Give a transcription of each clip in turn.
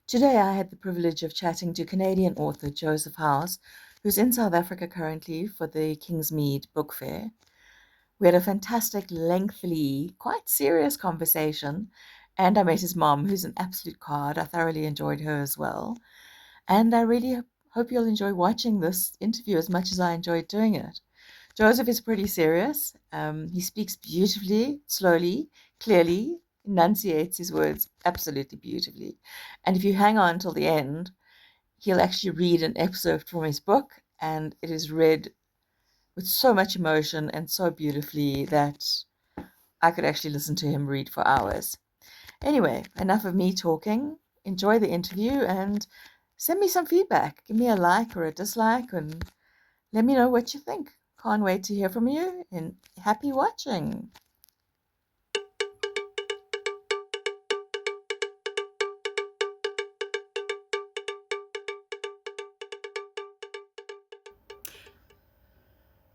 Today I had the privilege of chatting to Canadian author Joseph Howse, who's in South Africa currently for the Kingsmead Book Fair. We had a fantastic, lengthy, quite serious conversation, and I met his mom, who's an absolute card. I thoroughly enjoyed her as well. And I really hope you'll enjoy watching this interview as much as I enjoyed doing it. Joseph is pretty serious. He speaks beautifully, slowly, clearly, enunciates his words absolutely beautifully. And if you hang on till the end, he'll actually read an excerpt from his book, and it is read with so much emotion and so beautifully that I could actually listen to him read for hours. Anyway, enough of me talking. Enjoy the interview and send me some feedback. Give me a like or a dislike and let me know what you think. Can't wait to hear from you, and happy watching.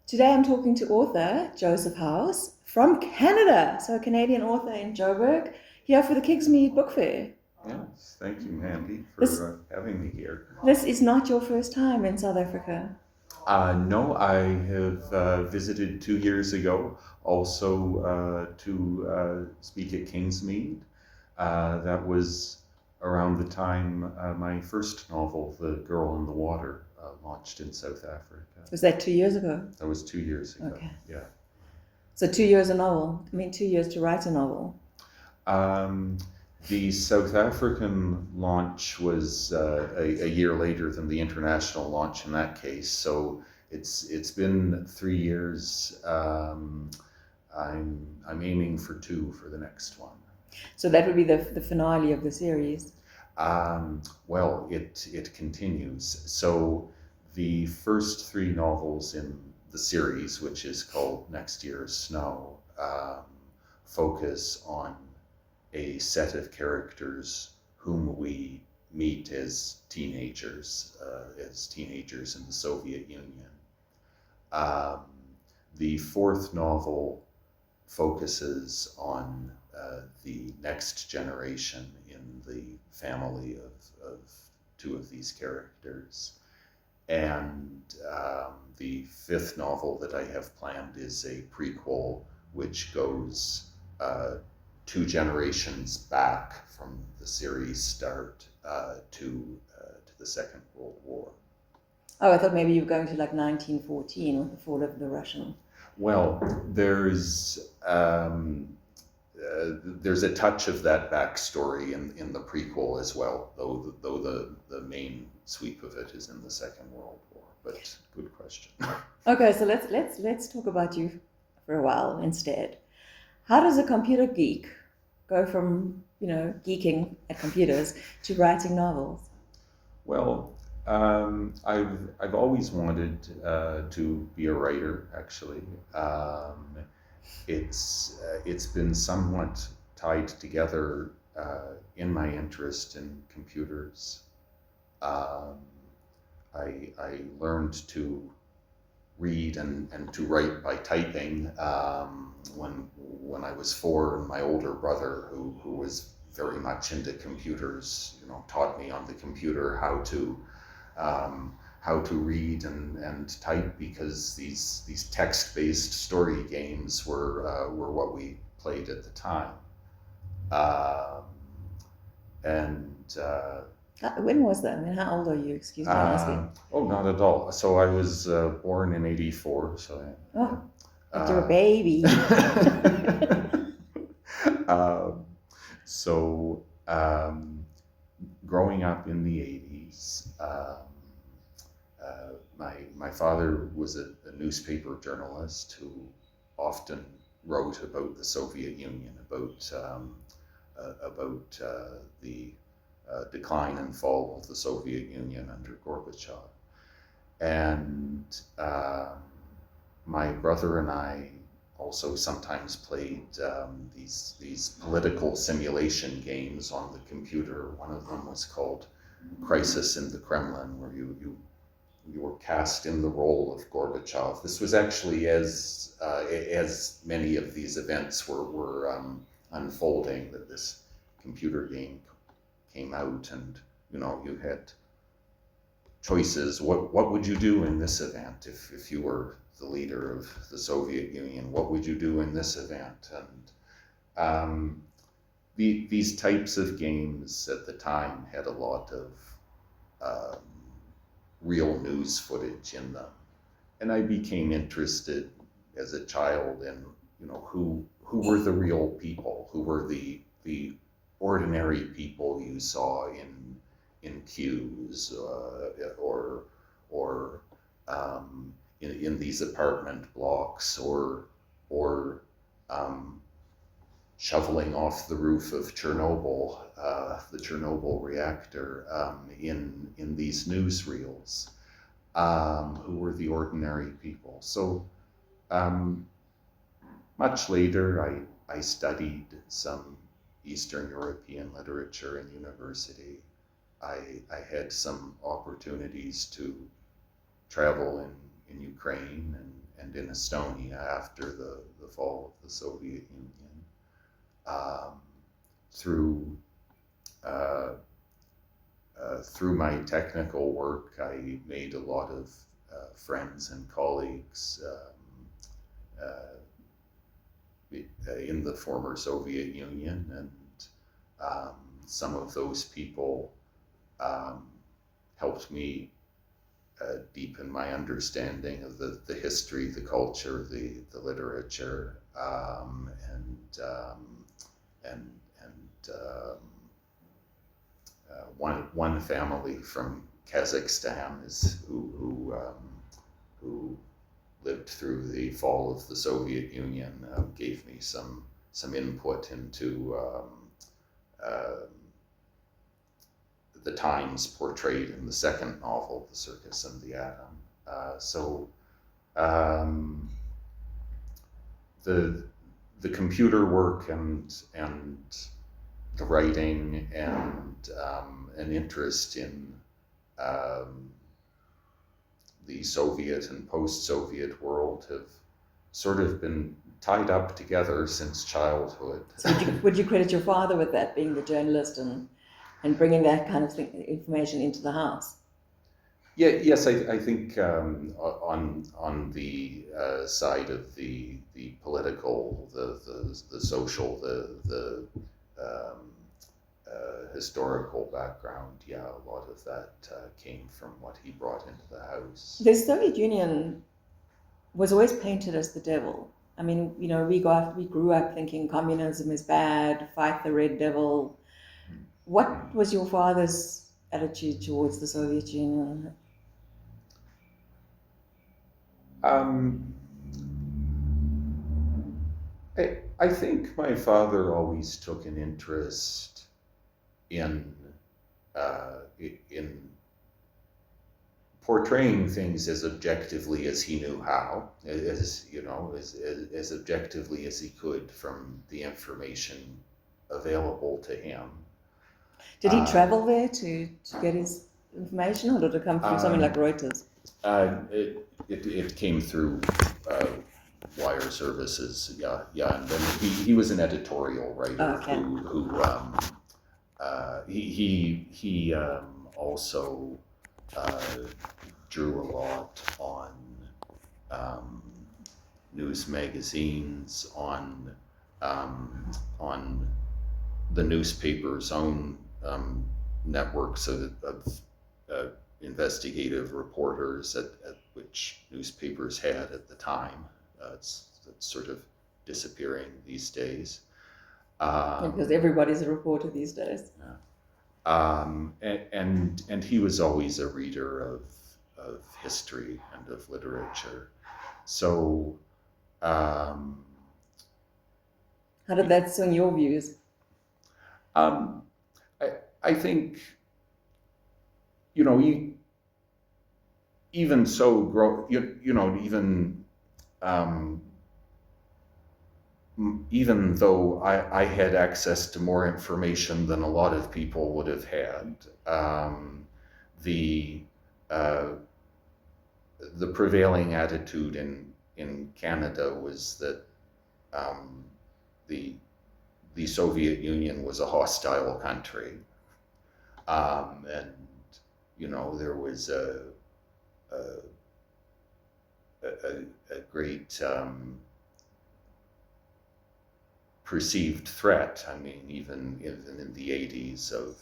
Today I'm talking to author Joseph Howse from Canada, so a Canadian author in Joburg, here for the Kingsmead Book Fair. Yes, thank you, Mandi, for having me here. This is not your first time in South Africa. No, I have visited 2 years ago, also to speak at Kingsmead. That was around the time my first novel, The Girl in the Water, launched in South Africa. Was that 2 years ago? That was 2 years ago. Okay. Yeah. So 2 years a novel. 2 years to write a novel. The South African launch was a year later than the international launch in that case, so it's been 3 years. I'm aiming for 2 for the next one. So that would be the finale of the series. Well, it continues. So the first 3 novels in the series, which is called Next Year's Snow, focus on a set of characters whom we meet as teenagers in the Soviet Union. The 4th novel focuses on the next generation in the family of 2 of these characters. And the 5th novel that I have planned is a prequel which goes 2 generations back from the series start to the Second World War. Oh, I thought maybe you were going to like 1914 with the fall of the Russian. Well, there's a touch of that backstory in the prequel as well, though the main sweep of it is in the Second World War. But good question. Okay, so let's talk about you for a while instead. How does a computer geek go from geeking at computers to writing novels? Well, I've always wanted to be a writer. Actually, it's been somewhat tied together in my interest in computers. I learned to read and to write by typing when I was 4, and my older brother, who was very much into computers, taught me on the computer how to read and type, because these text-based story games were what we played at the time. When was that? How old are you? Excuse me asking. Oh, not at all. So I was born in '84. So but you're a baby. Growing up in the '80s, my father was a newspaper journalist who often wrote about the Soviet Union, about the decline and fall of the Soviet Union under Gorbachev. And my brother and I also sometimes played these political simulation games on the computer. One of them was called Crisis in the Kremlin, where you were cast in the role of Gorbachev. This was actually as many of these events were unfolding, that this computer game came out, and you had choices. What would you do in this event if you were the leader of the Soviet Union? What would you do in this event? And these types of games at the time had a lot of um, real news footage in them, and I became interested as a child in who were the real people, who were the ordinary people you saw in queues or in these apartment blocks or shoveling off the roof of Chernobyl, the Chernobyl reactor, in these newsreels, who were the ordinary people. So much later, I studied some Eastern European literature in university. I had some opportunities to travel in Ukraine and in Estonia after the fall of the Soviet Union. Um, through through my technical work, I made a lot of friends and colleagues in the former Soviet Union, and some of those people helped me deepen my understanding of the history, the culture, the literature, and one family from Kazakhstan who lived through the fall of the Soviet Union, gave me some input into the times portrayed in the second novel, The Circus and the Atom. So the computer work and the writing and an interest in the Soviet and post-Soviet world have sort of been tied up together since childhood. So would you credit your father with that, being the journalist and bringing that kind of information into the house? Yeah, yes, I think on the side of the political, the social, the historical background, yeah, a lot of that came from what he brought into the house. The Soviet Union was always painted as the devil. I mean, we grew up thinking communism is bad, fight the red devil. What was your father's attitude towards the Soviet Union? I think my father always took an interest in portraying things as objectively as he knew how, as objectively as he could from the information available to him. Did he travel there to get his information, or did it come through something like Reuters? It came through wire services, yeah, and then he was an editorial writer. Okay. He also drew a lot on news magazines, on the newspaper's own networks of investigative reporters at which newspapers had at the time. It's sort of disappearing these days. Because everybody's a reporter these days. Yeah. And he was always a reader of history and of literature. So how did that swing your views? I think, even so, even though I had access to more information than a lot of people would have had, the prevailing attitude in Canada was that the Soviet Union was a hostile country. And, there was a, a great perceived threat. I mean, even in the 80s of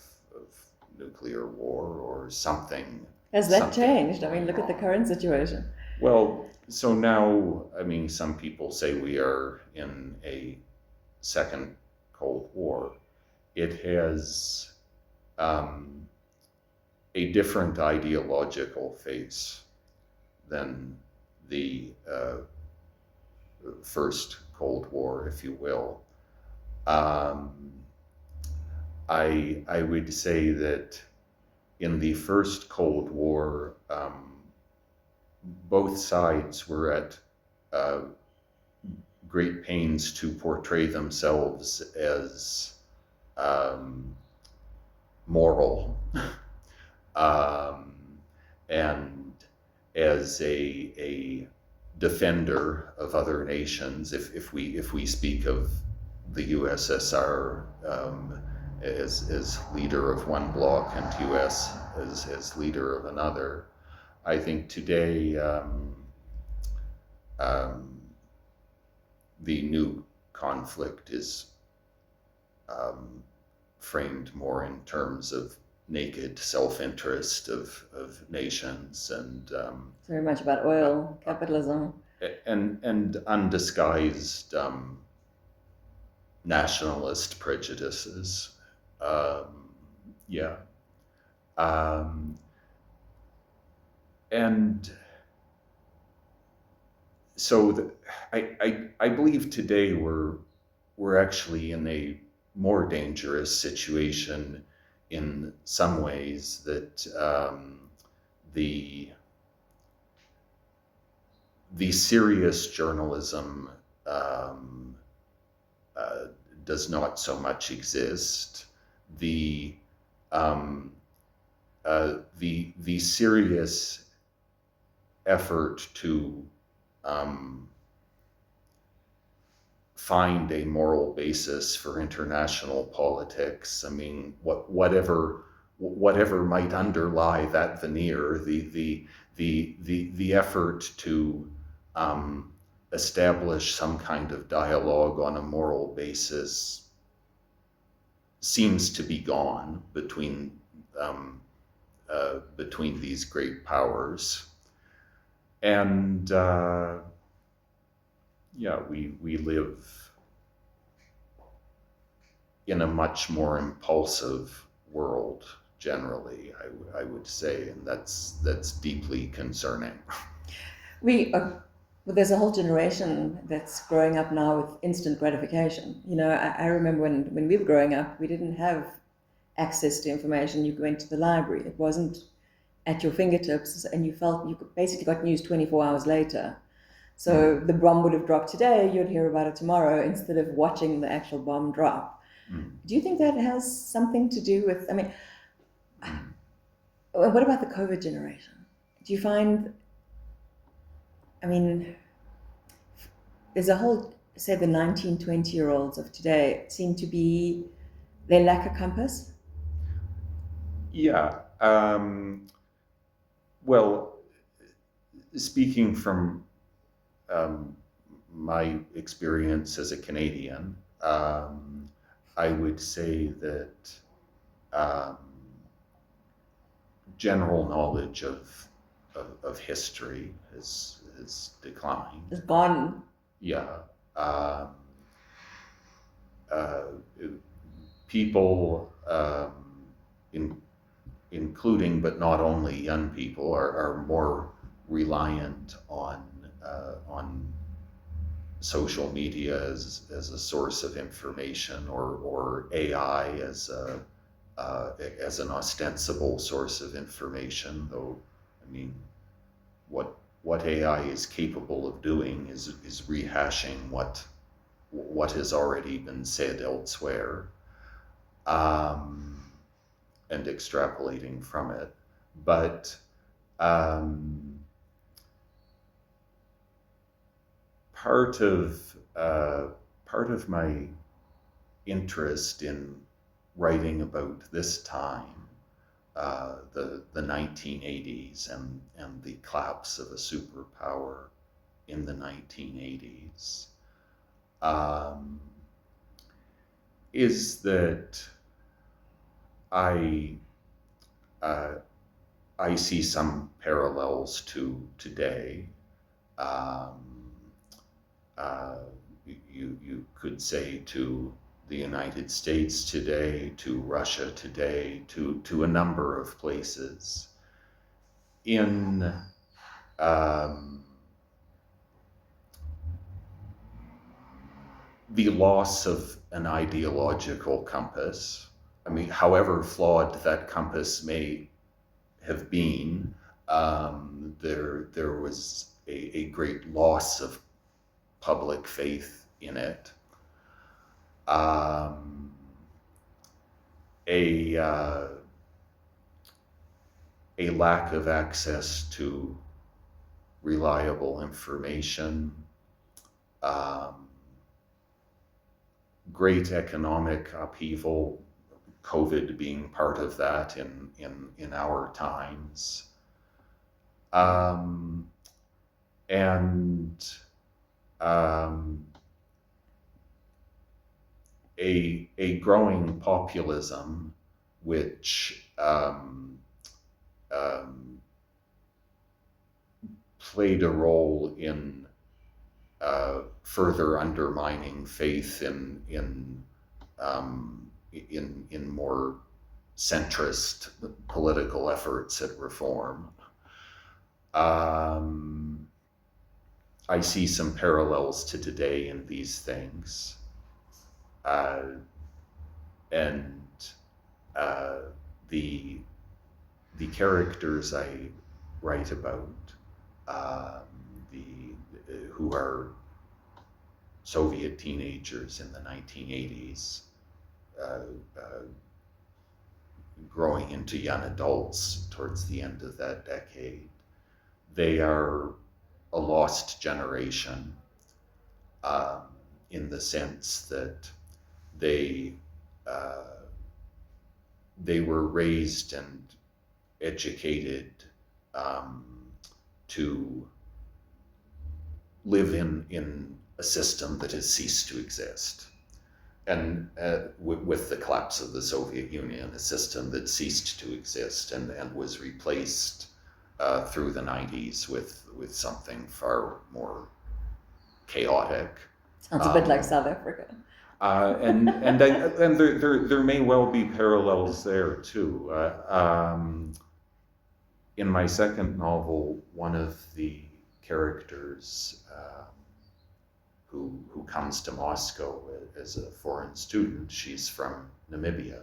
nuclear war or something. Has that changed? I mean, look at the wrong. current situation. Well, so now, I mean, some people say we are in a second Cold War. It has a different ideological face than the first Cold War, if you will. Um, I would say that in the first Cold War, both sides were at uh, great pains to portray themselves as um, moral um, and as a defender of other nations. If we speak of the USSR as leader of one bloc and US as leader of another, I think today um, the new conflict is um, framed more in terms of naked self-interest of nations and It's very much about oil, capitalism. and undisguised nationalist prejudices. Yeah. Um, and so I believe today we're actually in a more dangerous situation in some ways, that the serious journalism um, uh, does not so much exist. The the serious effort to um, find a moral basis for international politics. I mean, whatever might underlie that veneer, the effort to establish some kind of dialogue on a moral basis seems to be gone between these great powers. And yeah, we live in a much more impulsive world generally, I would say, and that's deeply concerning. Well, there's a whole generation that's growing up now with instant gratification. I remember when we were growing up, we didn't have access to information. You went to the library. It wasn't at your fingertips, and you felt you basically got news 24 hours later. So the bomb would have dropped today, you'd hear about it tomorrow instead of watching the actual bomb drop. Do you think that has something to do with, I mean, what about the COVID generation? Do you find, I mean, there's a whole, say the 19, 20-year-olds of today seem to be, they lack a compass? Yeah. Well, speaking from my experience as a Canadian, I would say that um, general knowledge of history has declined. It's gone. Yeah. Um, uh, People, including but not only young people, are more reliant on social media as a source of information, or AI as an ostensible source of information. Though, I mean, what AI is capable of doing is rehashing what has already been said elsewhere, and extrapolating from it. But part of my interest in writing about this time the 1980s and the collapse of a superpower in the 1980s, um, is that I uh, I see some parallels to today. Um, uh, you could say to the United States today, to Russia today, to a number of places in um, the loss of an ideological compass. I mean, however flawed that compass may have been, there was a great loss of public faith in it. Um, a a lack of access to reliable information, um, great economic upheaval, COVID being part of that in our times, um, and um, a growing populism which um, played a role in further undermining faith in more centrist political efforts at reform. Um, I see some parallels to today in these things, uh, and uh, the the characters I write about, um, the who are Soviet teenagers in the 1980s, uh, uh, growing into young adults towards the end of that decade. They are a lost generation, um, in the sense that they uh, they were raised and educated um, to live in a system that has ceased to exist. And with the collapse of the Soviet Union, a system that ceased to exist and was replaced through the 90s with something far more chaotic. Sounds a bit like South Africa. And there may well be parallels there too. In my second novel, one of the characters who comes to Moscow as a foreign student, she's from Namibia.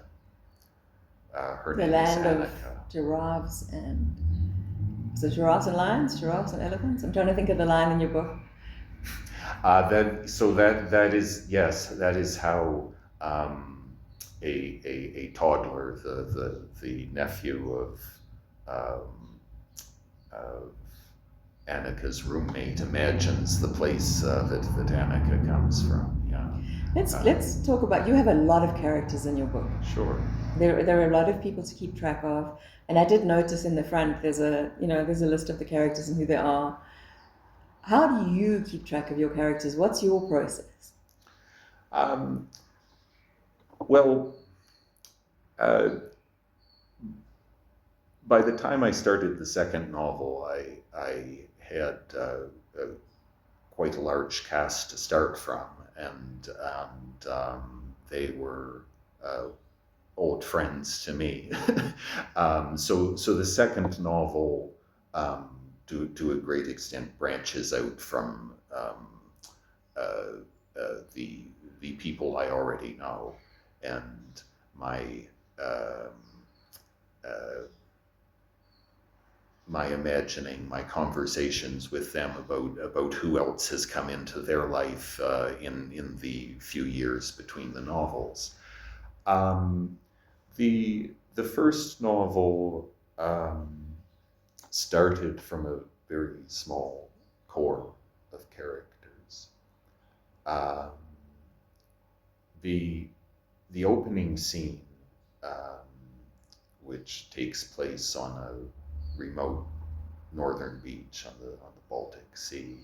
Her The name is land of Annika. giraffes and is it giraffes and lions, giraffes and elephants? I'm trying to think of the line in your book. That is, yes, that is how a toddler, the nephew of Annika's roommate, imagines the place that Annika comes from. Yeah. Let's talk about, you have a lot of characters in your book. Sure. There are a lot of people to keep track of, and I did notice in the front there's a list of the characters and who they are. How do you keep track of your characters? What's your process? Um, well, uh, by the time I started the second novel, I had quite a large cast to start from, and they were old friends to me. So the second novel, to a great extent, branches out from uh, the people I already know, and my um, uh, my imagining, my conversations with them about who else has come into their life in the few years between the novels. Um, the first novel started from a very small core of characters. Um, the the opening scene um, which takes place on a remote northern beach on the Baltic Sea.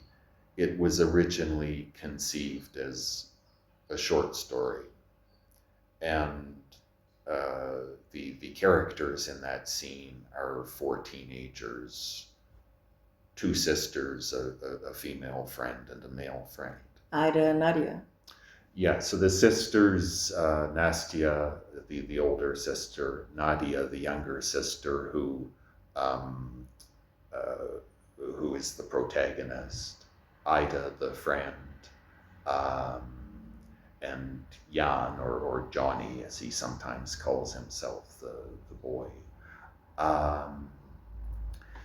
It was originally conceived as a short story, and the characters in that scene are four teenagers, two sisters, a female friend and a male friend. Ida and Nadia. Yeah, so the sisters, Nastia, the older sister, Nadia, the younger sister, um, who is the protagonist, Ida, the friend, um, and Jan, or Johnny, as he sometimes calls himself, the boy. Um,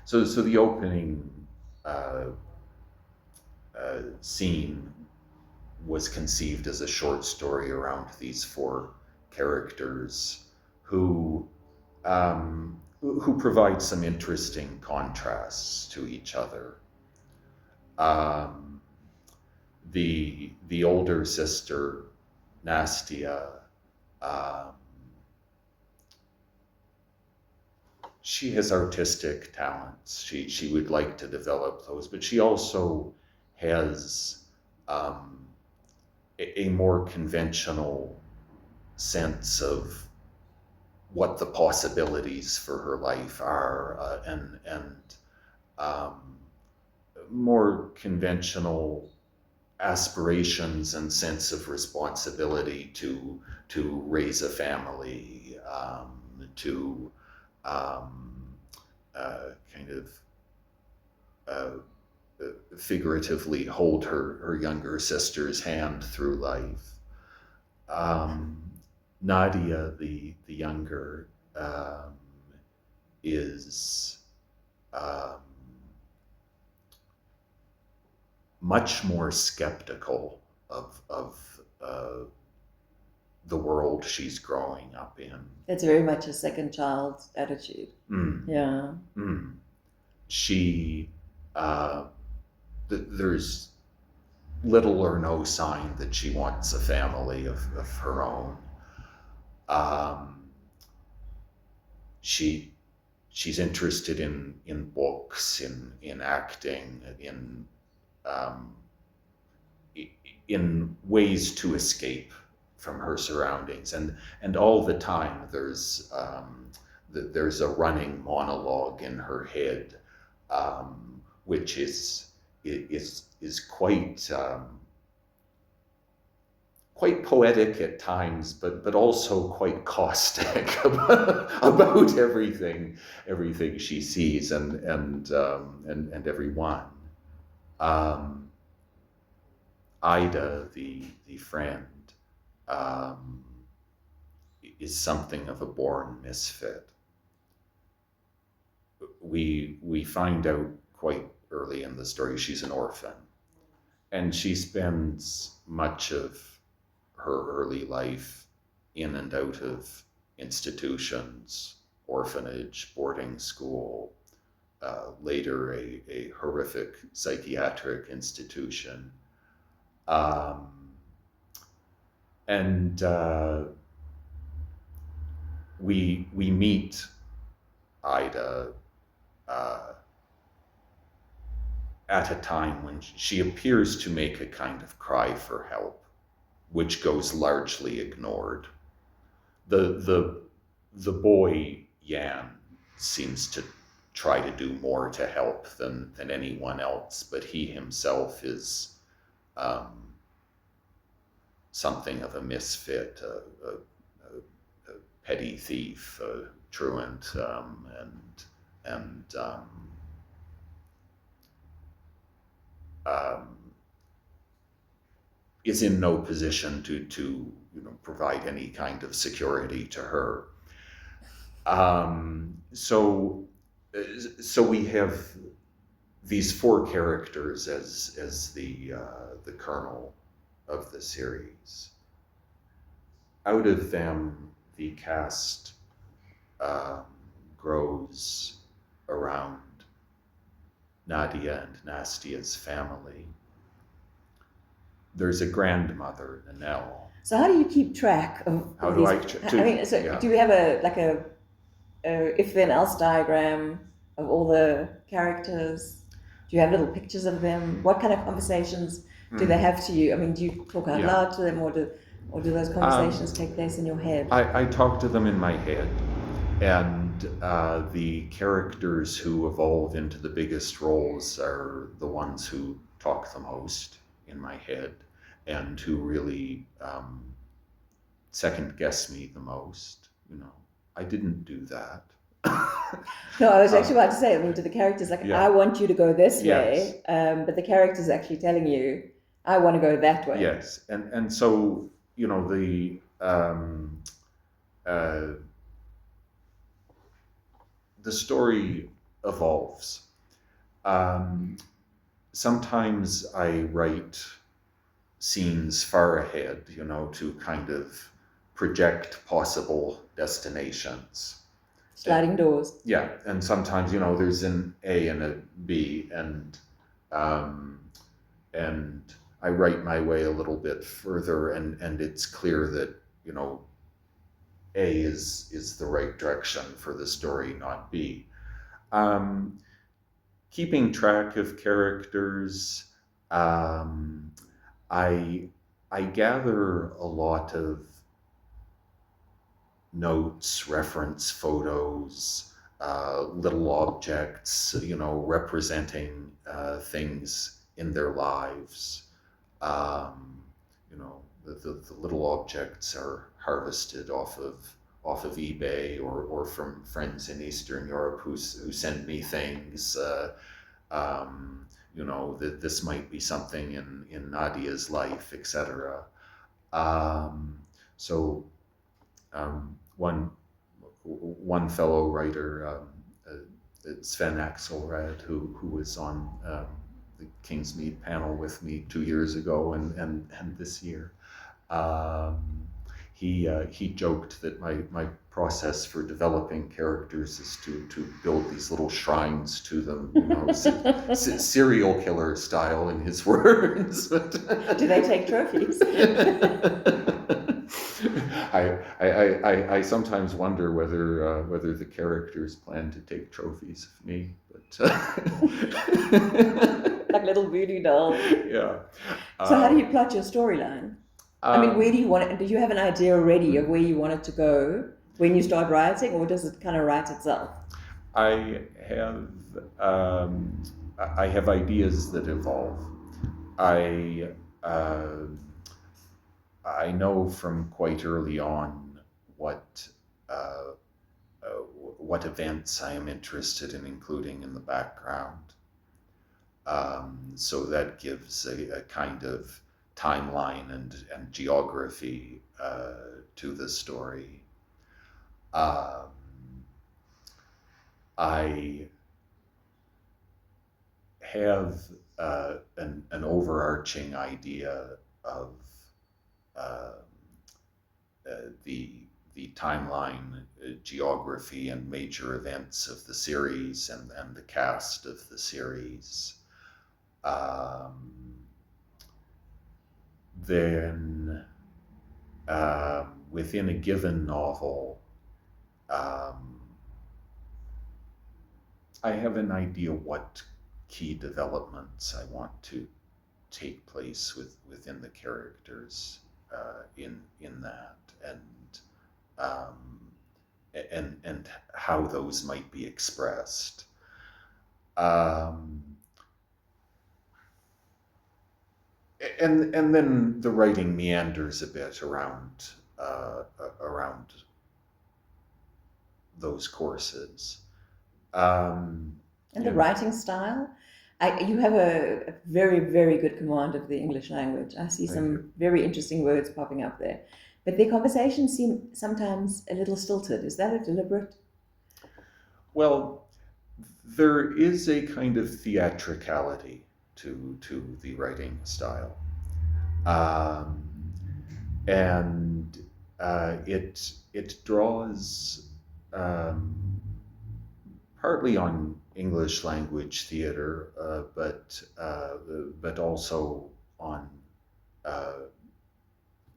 so the opening uh, scene was conceived as a short story around these four characters who provide some interesting contrasts to each other. Um, the older sister, Nastia, um, she has artistic talents. She would like to develop those, but she also has a more conventional sense of what the possibilities for her life are, and um, more conventional aspirations and sense of responsibility to raise a family, to um, kind of figuratively hold her younger sister's hand through life. Nadia, the younger, is um, much more skeptical of the world she's growing up in. It's very much a second child attitude. Yeah. She, there's little or no sign that she wants a family of her own. She's interested in books, in acting, in ways to escape from her surroundings, and all the time there's a running monologue in her head, which is quite poetic at times, but also quite caustic about everything she sees and everyone. Ida, the friend, is something of a born misfit. We find out quite early in the story she's an orphan, and she spends much of her early life in and out of institutions, orphanage, boarding school, later a horrific psychiatric institution. And we meet Ida at a time when she appears to make a kind of cry for help, which goes largely ignored. The boy Jan seems to try to do more to help than anyone else, but he himself is something of a misfit, a petty thief, a truant, and is in no position to provide any kind of security to her. So we have these four characters as the kernel of the series. Out of them, the cast grows around Nadia and Nastia's family. There's a grandmother, Nanelle. So how do you keep track of How these? do I? Do you have a if then else diagram of all the characters? Do you have little pictures of them? What kind of conversations do they have to you? I mean, do you talk out Yeah. loud to them, or do those conversations take place in your head? I talk to them in my head, and the characters who evolve into the biggest roles are the ones who talk the most in my head and who really second guess me the most. I didn't do that. No, I was uh, actually about to say, I mean, to the characters, like, I yeah, want you to go this yes, way, but the character's actually telling you, I want to go that way. yes, and so uh, the story evolves. Um, Sometimes I write scenes far ahead, to kind of project possible destinations. Sliding doors. Yeah, and sometimes there's an A and a B, um, and I write my way a little bit further, and it's clear that A is the right direction for the story, not B. Um, Keeping track of characters, um, I I gather a lot of notes, reference photos, little objects, representing things in their lives. The little objects are harvested off of eBay or from friends in Eastern Europe who send me things. That this might be something in Nadia's life, etc. Um, so one fellow writer, Sven Axelrad, who was on the Kingsmead panel with me 2 years ago and this year. Um, he joked that my process for developing characters is to build these little shrines to them, serial killer style, in his words. Do they take trophies? I sometimes wonder whether the characters plan to take trophies of me, but Like little voodoo dolls. yeah. So how do you Um, plot your storyline? I mean, where do um, you want it? Do you have an idea already of where you want it to go when you start writing, or does it kind of write itself? I have um, I have ideas that evolve. I uh, I know from quite early on what uh, what events I am interested in including in the background. So that gives a kind of timeline and geography to the story. Um, I have an overarching idea of uh, the timeline, geography, and major events of the series and the cast of the series. Um, then within a given novel, um, I have an idea what key developments I want to take place within the characters in that, um, and how those might be expressed. Um, and then the writing meanders a bit around those courses. Um, And the you know, writing style? You have a very, very good command of the English language. I see Thank you. some very interesting words popping up there. But their conversations seem sometimes a little stilted. Is that a deliberate? Well, there is a kind of theatricality to the writing style, um, and it draws um, partly on English language theater, but also on uh,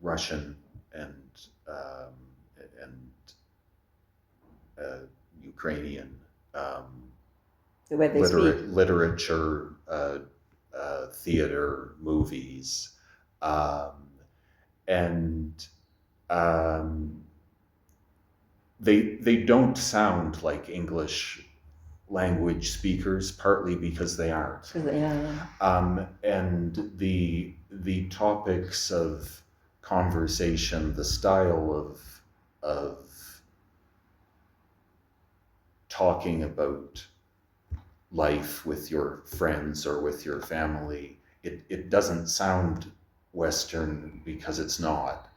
Russian and um, and Ukrainian The way they speak. literature, theater, movies, and they don't sound like English language speakers, partly because they aren't. And the topics of conversation, the style of talking about life with your friends or with your family, it doesn't sound Western because it's not.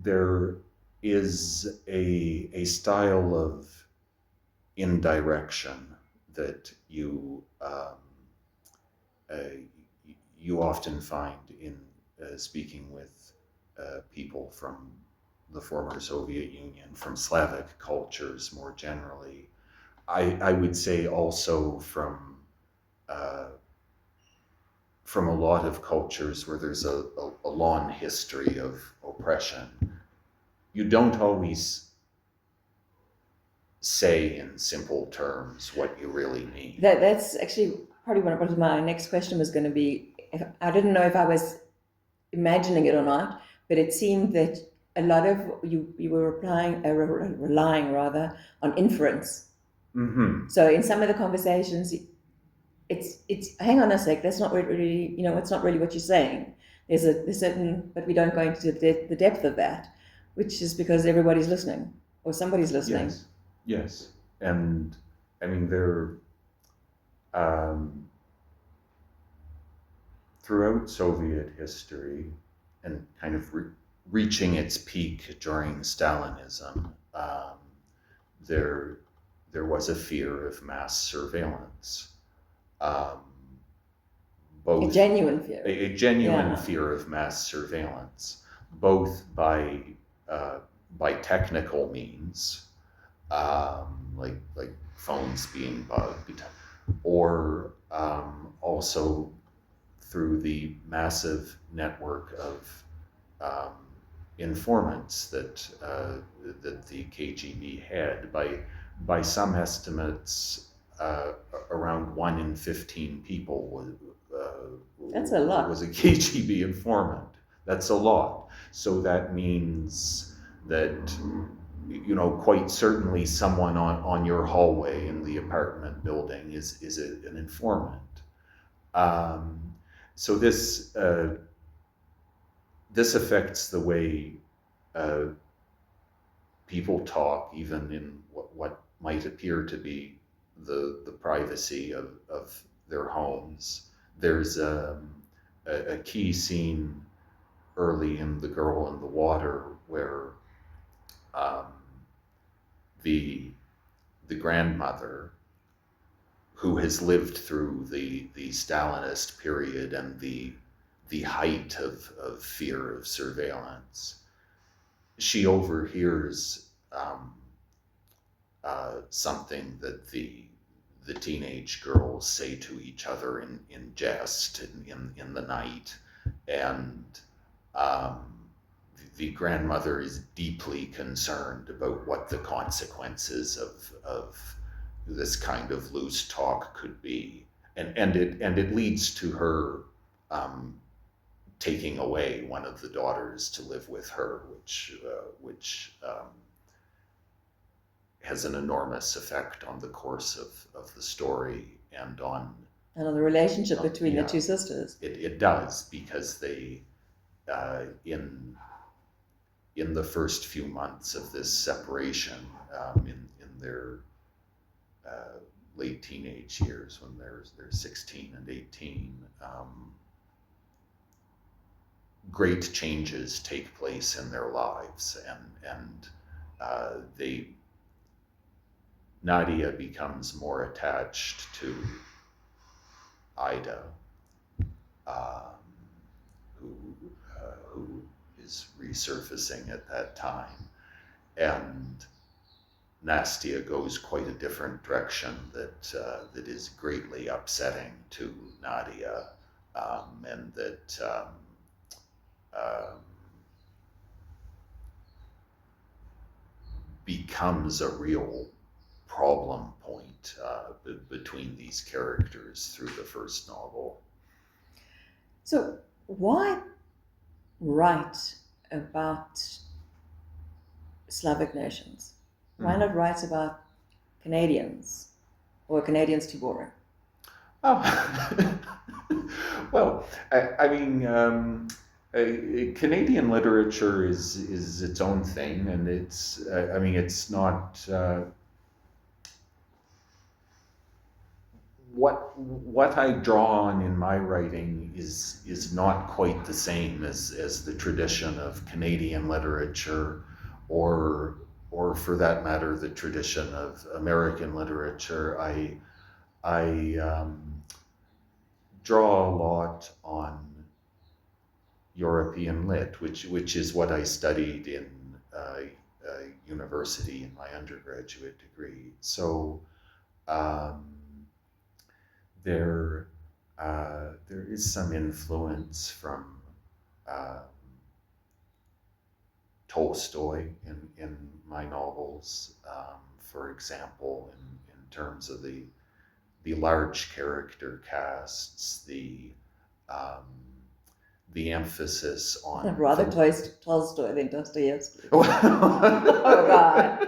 There is a style of indirection that you often find in speaking with people from the former Soviet Union, from Slavic cultures more generally. I would say also from a lot of cultures where there's a long history of oppression. You don't always say in simple terms what you really mean. That's actually probably what my next question was going to be. I didn't know if I was imagining it or not, but it seemed that a lot of you were relying rather on inference. Mm-hmm. So in some of the conversations, it's hang on a sec, that's not really, it's not really what you're saying. There's a certain, but we don't go into the depth of that, which is because everybody's listening or somebody's listening. Yes. And I mean, throughout Soviet history and kind of reaching its peak during Stalinism, there was a fear of mass surveillance. A genuine fear. A genuine fear of mass surveillance, both by technical means, like phones being bugged, or also through the massive network of informants that the KGB had. By some estimates, around 1 in 15 people that's a lot. Was a KGB informant. That's a lot. So that means that quite certainly someone on your hallway in the apartment building is an informant. So this affects the way people talk, even in what might appear to be the privacy of their homes. There's a key scene early in The Girl in the Water where the grandmother, who has lived through the Stalinist period and the height of fear of surveillance, she overhears something that the teenage girls say to each other in jest in the night, and the grandmother is deeply concerned about what the consequences of this kind of loose talk could be, and it leads to her taking away one of the daughters to live with her, which has an enormous effect on the course of the story and on the relationship between the two sisters. It does, because they in the first few months of this separation, in their late teenage years, when they're 16 and 18, great changes take place in their lives, and Nadia becomes more attached to Ida, who is resurfacing at that time, and Nastia goes quite a different direction that is greatly upsetting to Nadia, and that becomes a real problem point between these characters through the first novel. So why write about Slavic nations? Why not write about Canadians? Or Canadians too boring? Oh. Well, I mean, Canadian literature is its own thing, and it's I mean, it's not what I draw on in my writing is not quite the same as the tradition of Canadian literature, or for that matter, the tradition of American literature. I draw a lot on European lit, which is what I studied in university in my undergraduate degree. So um, there there is some influence from uh, Tolstoy in my novels, for example, in terms of the large character casts, um, the emphasis on Rather Tolstoy than Dostoevsky. Oh God.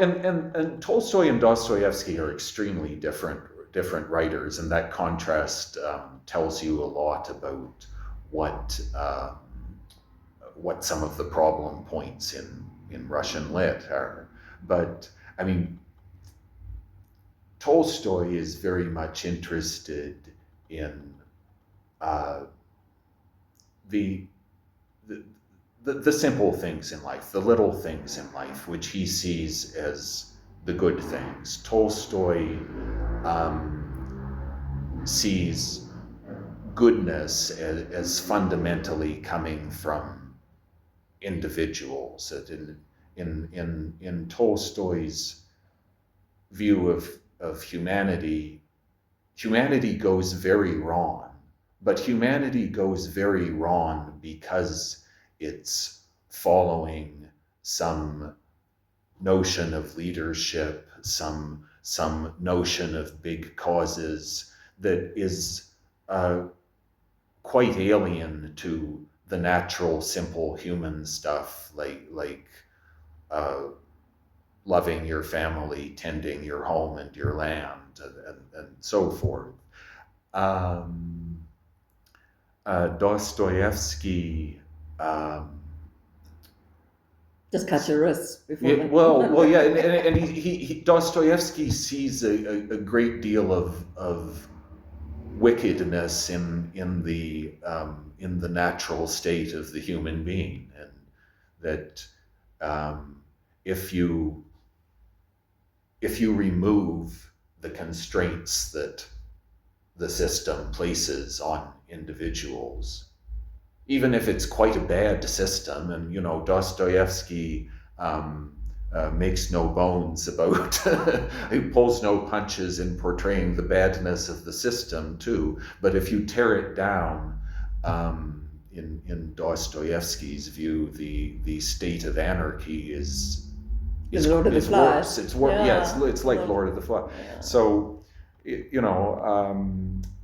and Tolstoy and Dostoevsky are extremely different writers, and that contrast tells you a lot about what some of the problem points in Russian lit are. But I mean, Tolstoy is very much interested in uh, the, the simple things in life, the little things in life, which he sees as the good things. Tolstoy sees goodness as fundamentally coming from individuals. That in Tolstoy's view of humanity, humanity goes very wrong. But humanity goes very wrong because it's following some notion of leadership, some notion of big causes that is quite alien to the natural, simple human stuff, like loving your family, tending your home and your land, and so forth. Dostoevsky. Just cut your wrists before. Yeah, well, yeah, and he Dostoevsky sees a great deal of wickedness in the natural state of the human being, and that if you remove the constraints that the system places on individuals, even if it's quite a bad system, and Dostoevsky makes no bones about he pulls no punches in portraying the badness of the system too. But if you tear it down, in Dostoevsky's view, the state of anarchy is Lord of the Flies. Worse. It's worse. Yeah, it's like Lord of the Flies. Yeah. So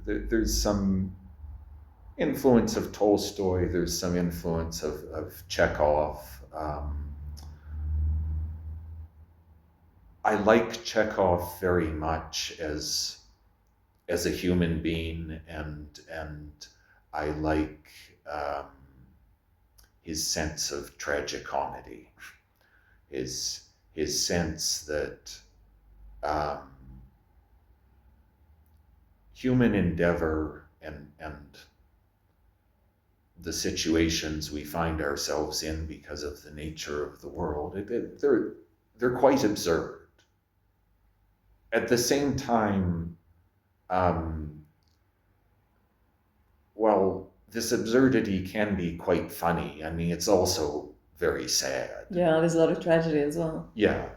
there's some influence of Tolstoy, there's some influence of Chekhov. I like Chekhov very much as a human being, and I like his sense of tragicomedy, his sense that human endeavor and the situations we find ourselves in because of the nature of the world, they're quite absurd. At the same time, this absurdity can be quite funny. I mean, it's also very sad. Yeah, there's a lot of tragedy as well. Yeah,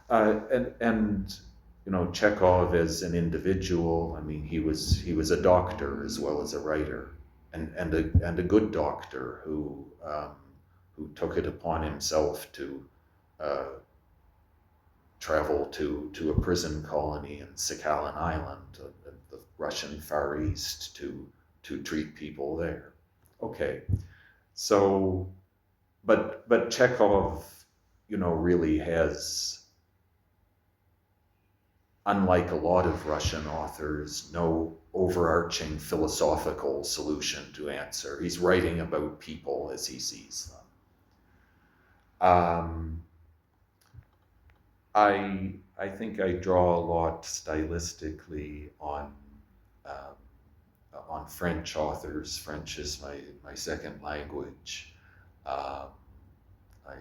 and Chekhov as an individual. I mean, he was a doctor as well as a writer, and a good doctor who took it upon himself to travel to a prison colony in Sakhalin Island, the Russian Far East, to treat people there. Okay, so but Chekhov, really has, unlike a lot of Russian authors, no overarching philosophical solution to answer. He's writing about people as he sees them. I think I draw a lot stylistically on French authors. French is my second language. Um, I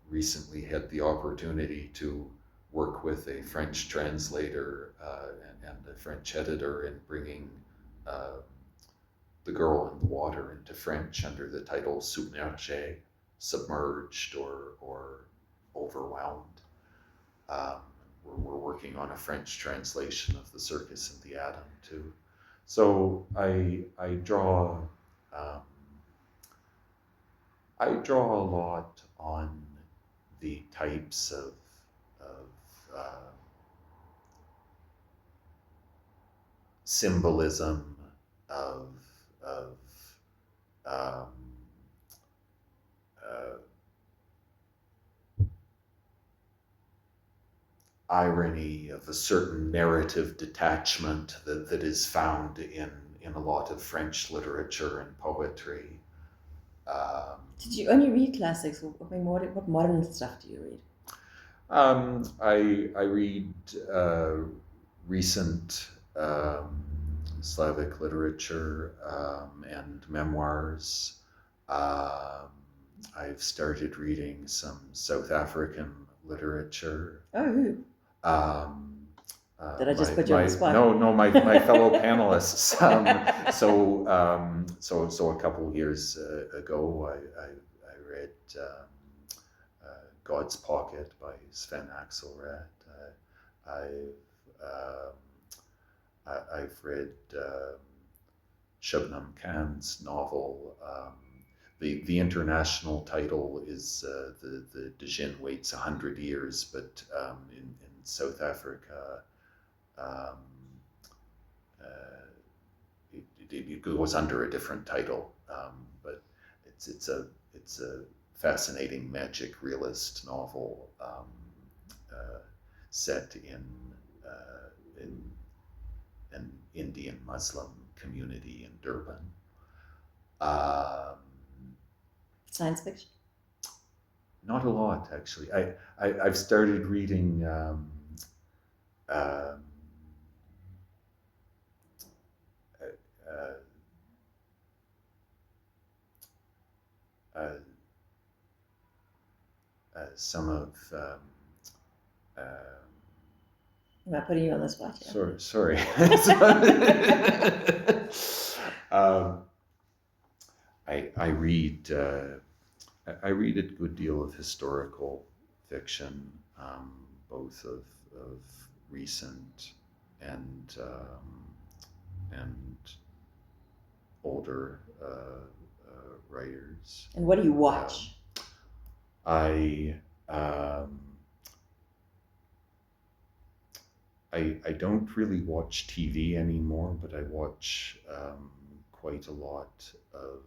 recently had the opportunity to work with a French translator and a French editor in bringing uh, The Girl in the Water into French under the title Submergé, submerged or overwhelmed. Um, we're working on a French translation of the Circus and the Atom too. So I um, draw a lot on the types of symbolism of um, uh, irony, of a certain narrative detachment that is found in a lot of French literature and poetry. Did you only read classics? I mean, what modern stuff do you read? I read recent Slavic literature and memoirs. Um, I've started reading some South African literature. Oh, who? Um, Did I just put you on the spot? No, my fellow panelists. So a couple of years ago, I read God's Pocket by Sven Axelrod. I've read Shabnam Khan's novel. The international title is the Dijin Waits 100 Years, but in South Africa, um, it goes under a different title, but it's a fascinating magic realist novel set in an Indian Muslim community in Durban. Um, Science fiction? Not a lot, actually. I've started reading uh, uh, some of Am I putting you on the spot here? sorry. I read I read a good deal of historical fiction, both of recent and older writers. And what do you watch? I I don't really watch TV anymore, but I watch quite a lot of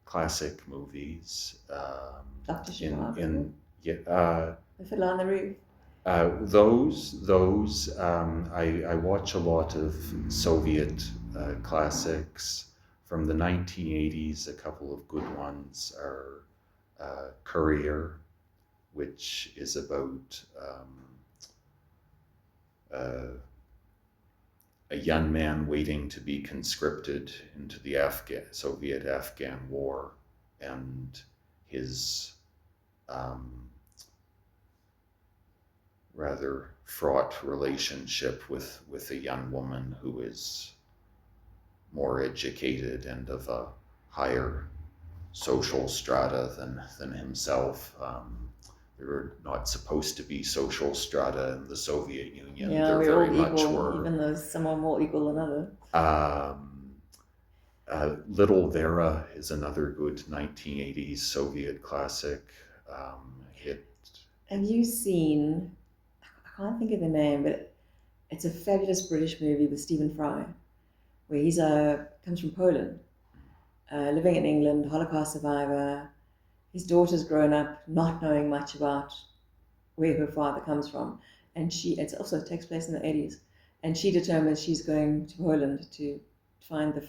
classic movies. Dr. Zhivago? The Fiddler on the Roof? Those I watch a lot of Soviet classics from the 1980s. A couple of good ones are Courier, which is about a young man waiting to be conscripted into the Soviet-Afghan War, and his rather fraught relationship with a young woman who is more educated and of a higher social strata than himself. There were not supposed to be social strata in the Soviet Union. Yeah, there we're very all much equal, were. even though some are more equal than others. Little Vera is another good 1980s Soviet classic. It Have you seen? I can't think of the name, but it's a fabulous British movie with Stephen Fry, where he's comes from Poland, living in England, Holocaust survivor. His daughter's grown up not knowing much about where her father comes from, and it also takes place in the 80s, and she determines she's going to Poland to find the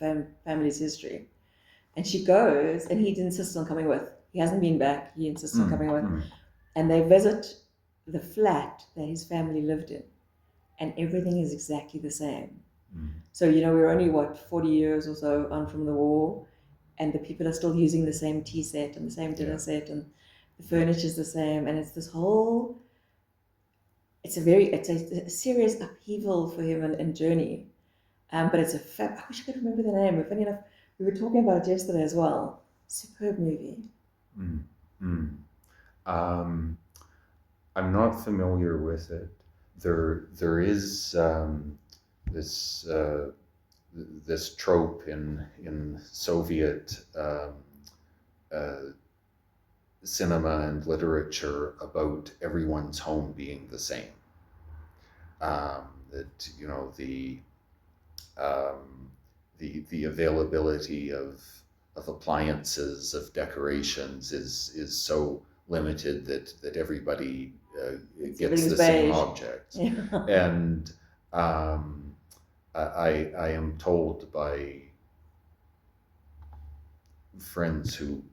family's history, and she goes, and he insists on coming with. He hasn't been back. He insists on coming with, and they visit the flat that his family lived in, and everything is exactly the same. So, we're only, 40 years or so on from the war, and the people are still using the same tea set and the same dinner set, and the furniture's the same, and it's this whole, it's a serious upheaval for him and journey. But I wish I could remember the name. Funny enough, we were talking about it yesterday as well. Superb movie. I'm not familiar with it. There is this trope in Soviet cinema and literature about everyone's home being the same. That the availability of appliances, of decorations is so limited that everybody gets the same objects. Yeah. And I am told by friends who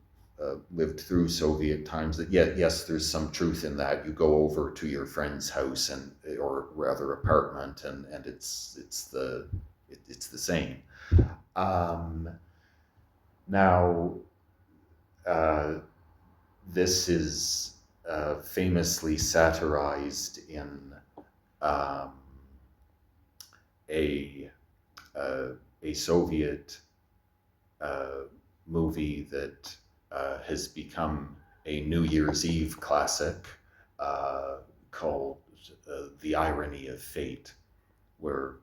lived through Soviet times that yes, there's some truth in that. You go over to your friend's house or rather apartment, and it's the same. Now, this is famously satirized in a Soviet movie that has become a New Year's Eve classic called The Irony of Fate, where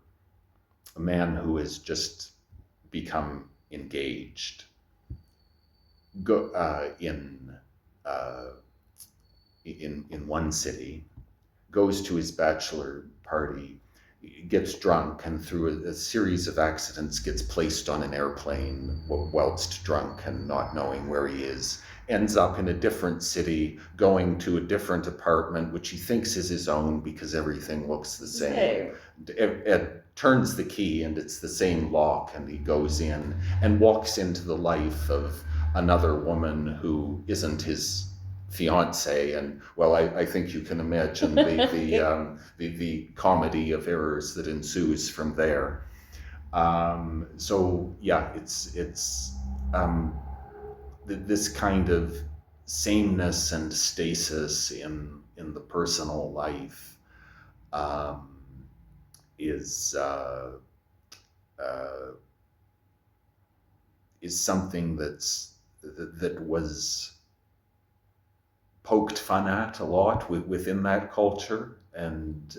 a man who has just become engaged in one city, goes to his bachelor party, gets drunk, and through a series of accidents gets placed on an airplane whilst drunk and not knowing where he is, ends up in a different city, going to a different apartment which he thinks is his own because everything looks the same. It turns the key and it's the same lock, and he goes in and walks into the life of another woman who isn't his fiance, and well, I think you can imagine the comedy of errors that ensues from there. So yeah, it's this kind of sameness and stasis in the personal life is something that was poked fun at a lot within that culture, and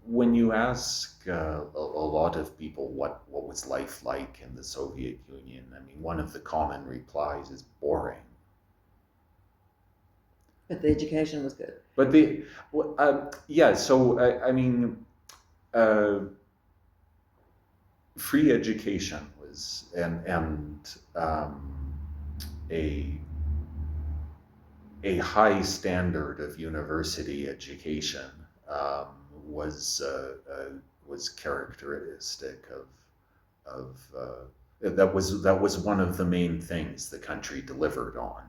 when you ask a lot of people what was life like in the Soviet Union, I mean, one of the common replies is boring. But the education was good. But so I mean, free education was and a high standard of university education was characteristic of that was one of the main things the country delivered on.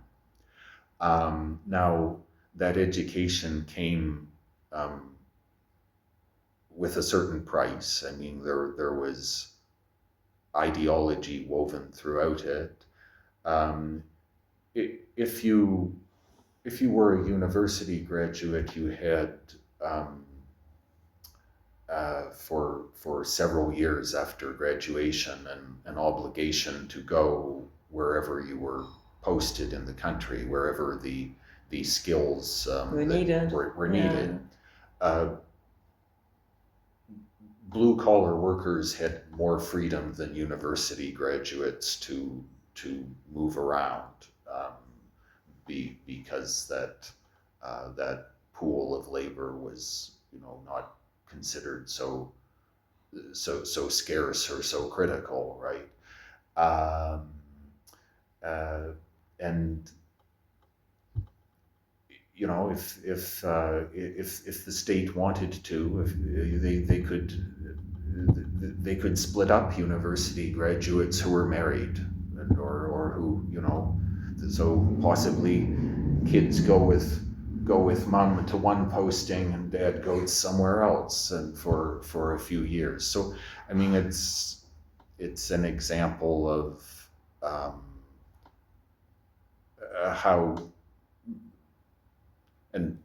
Now, that education came with a certain price. I mean, there was ideology woven throughout it. If you were a university graduate, you had for several years after graduation an obligation to go wherever you were posted in the country, wherever the skills were needed. Were needed. blue-collar workers had more freedom than university graduates to move around, because that pool of labor was, not considered so scarce or so critical, right? Um, and if the state wanted to, if they could split up university graduates who were married, or who, so possibly kids go with mom to one posting and dad goes somewhere else, and for a few years. So I mean, it's an example of how, and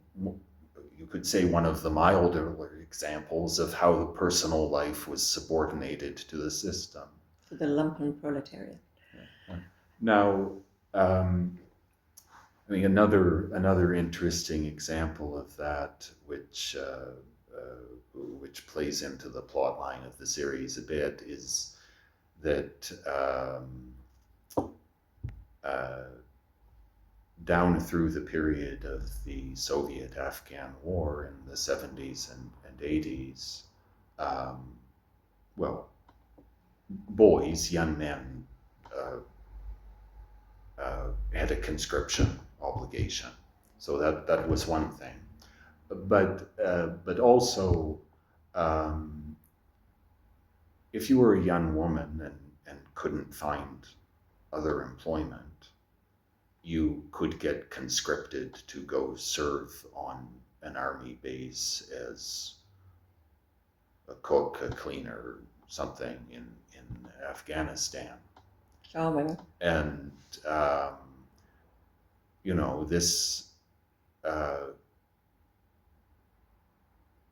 you could say one of the milder examples of how the personal life was subordinated to the system. To the lumpen proletariat. Now, I mean, another interesting example of that, which plays into the plot line of the series a bit, is that down through the period of the Soviet-Afghan War in the 70s and 80s, boys, young men, had a conscription obligation. So that was one thing. But also, if you were a young woman and couldn't find other employment, you could get conscripted to go serve on an army base as a cook, a cleaner, something in Afghanistan. Charming. And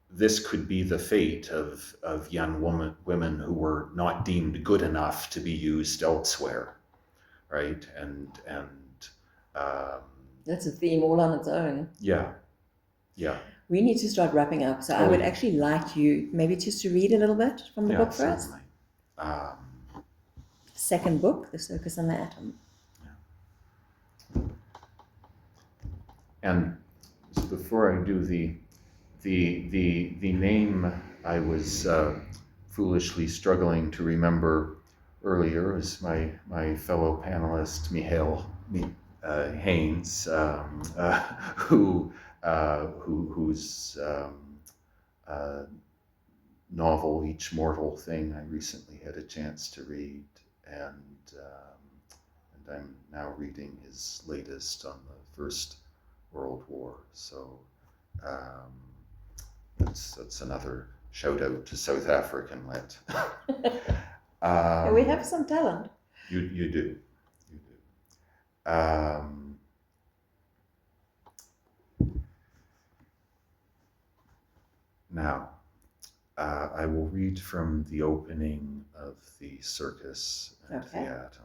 this could be the fate of young women who were not deemed good enough to be used elsewhere, right? And that's a theme all on its own. Yeah. We need to start wrapping up, so I would actually like you maybe just to read a little bit from the book for us. Second book, The Circus and the Atom. And before I do the name, I was foolishly struggling to remember earlier, as my fellow panelist Mihail Haynes, whose novel Each Mortal Thing I recently had a chance to read, and I'm now reading his latest on the First World War. So that's another shout out to South African lit. We have some talent. You do. Now, I will read from the opening of the Circus and the Atom.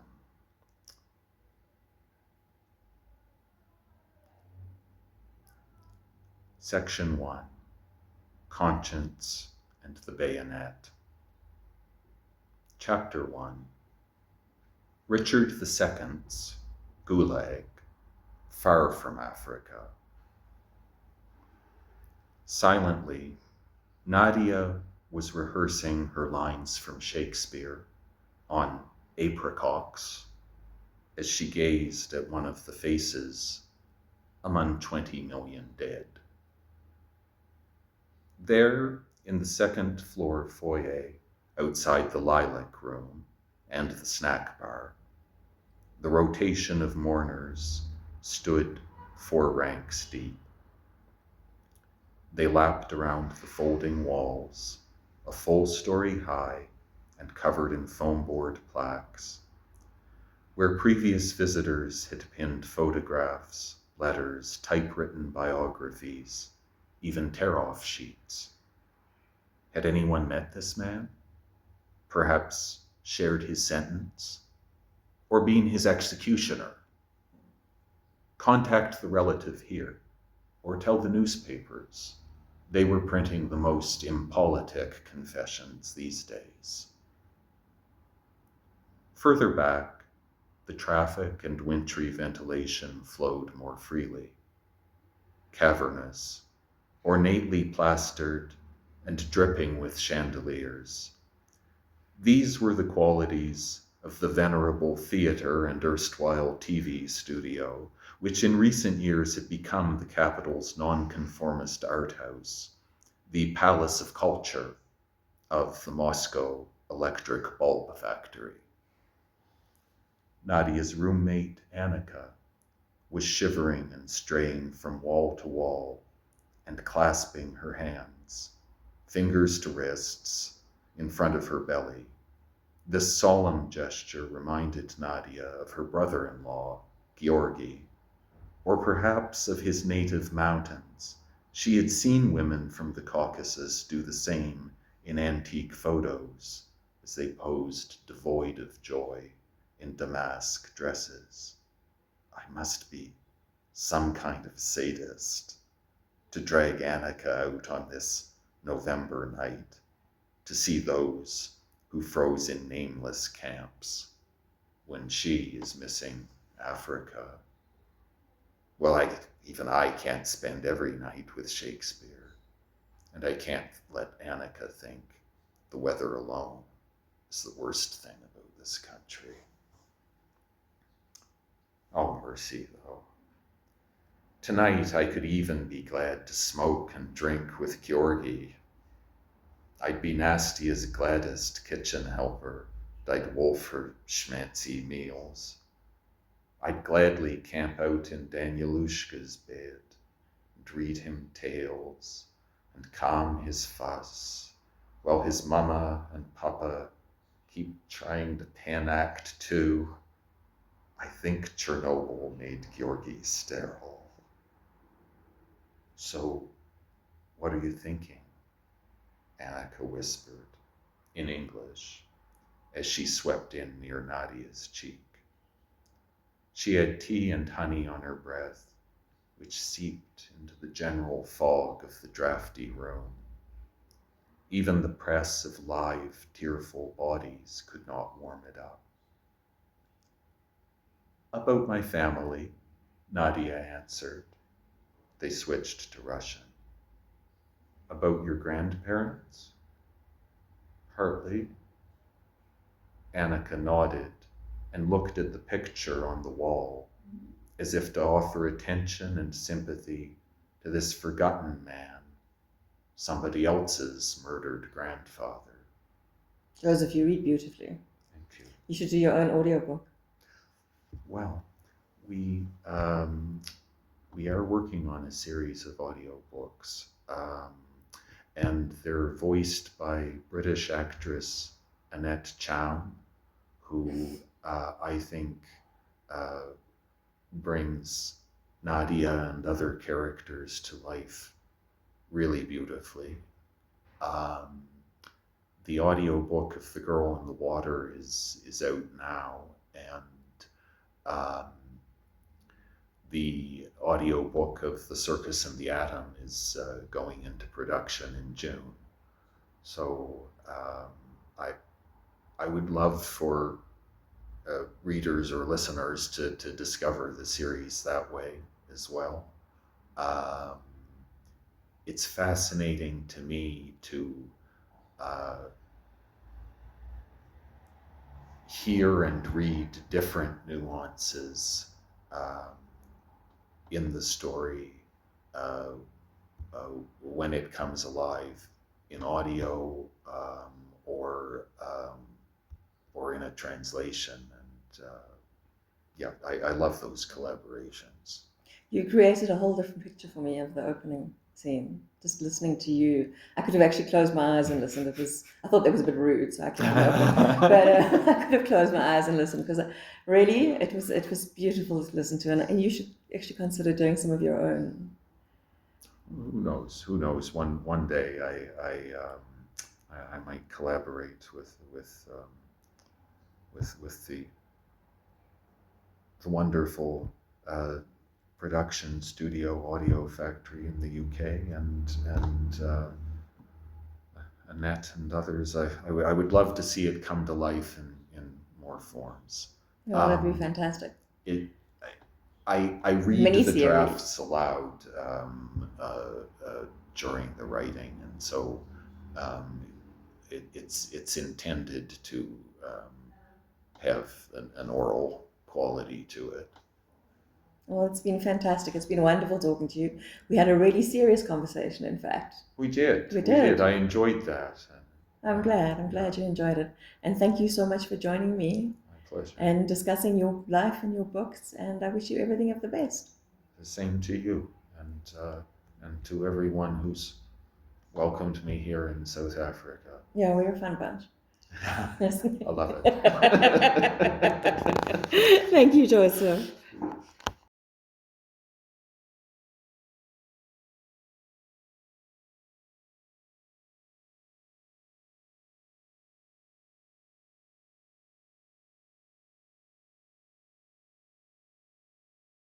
Section 1, Conscience and the Bayonet. Chapter 1, Richard II's Gulag, far from Africa. Silently, Nadia was rehearsing her lines from Shakespeare on apricots as she gazed at one of the faces among 20 million dead. There, in the second floor foyer, outside the lilac room and the snack bar, the rotation of mourners stood 4 ranks deep. They lapped around the folding walls, a full story high and covered in foam board plaques, where previous visitors had pinned photographs, letters, typewritten biographies, even tear-off sheets. Had anyone met this man? Perhaps shared his sentence? Or been his executioner? Contact the relative here, or tell the newspapers. They were printing the most impolitic confessions these days. Further back, the traffic and wintry ventilation flowed more freely. Cavernous, ornately plastered, and dripping with chandeliers. These were the qualities of the venerable theater and erstwhile TV studio, which in recent years had become the capital's nonconformist art house, the palace of culture of the Moscow electric bulb factory. Nadia's roommate, Annika, was shivering and straying from wall to wall and clasping her hands, fingers to wrists, in front of her belly. This solemn gesture reminded Nadia of her brother-in-law, Georgy, or perhaps of his native mountains. She had seen women from the Caucasus do the same in antique photos as they posed devoid of joy in damask dresses. I must be some kind of sadist to drag Annika out on this November night to see those who froze in nameless camps when she is missing Africa. Well, even I can't spend every night with Shakespeare, and I can't let Annika think the weather alone is the worst thing about this country. Oh, mercy, though. Tonight I could even be glad to smoke and drink with Georgy. I'd be nasty as gladdest kitchen helper, and I'd wolf her schmancy meals. I'd gladly camp out in Danielushka's bed and read him tales and calm his fuss, while his mama and papa keep trying to pen act too. I think Chernobyl made Georgy sterile. So, what are you thinking? Annika whispered, in English, as she swept in near Nadia's cheek. She had tea and honey on her breath, which seeped into the general fog of the drafty room. Even the press of live, tearful bodies could not warm it up. About my family, Nadia answered. They switched to Russian. About your grandparents? Partly. Annika nodded and looked at the picture on the wall, as if to offer attention and sympathy to this forgotten man, somebody else's murdered grandfather. Joseph, you read beautifully. Thank you. You should do your own audiobook. Well, we are working on a series of audiobooks, and they're voiced by British actress Annette Chown, who I think brings Nadia and other characters to life really beautifully. The audiobook of The Girl in the Water is out now, and the audiobook of The Circus and The Atom is going into production in June. So I would love for readers or listeners to discover the series that way as well. It's fascinating to me to hear and read different nuances in the story when it comes alive in audio or in a translation. And I love those collaborations. You created a whole different picture for me of the opening scene. Just listening to you, I could have actually closed my eyes and listened. I thought that was a bit rude, so I kept it open. But I could have closed my eyes and listened, because really, it was beautiful to listen to, and you should actually consider doing some of your own. Who knows? One day I might collaborate with the wonderful production studio audio factory in the UK, and Annette and others. I would love to see it come to life in more forms. Oh, that'd be fantastic. I read the Miniseries. drafts aloud during the writing, and so it's intended to have an oral quality to it. Well, it's been fantastic. It's been wonderful talking to you. We had a really serious conversation, in fact. We did. We did. I enjoyed that. I'm glad you enjoyed it. And thank you so much for joining me. My pleasure. And discussing your life and your books. And I wish you everything of the best. The same to you, and to everyone who's welcomed me here in South Africa. Yeah, we're a fun bunch. I love it. Thank you, Joseph.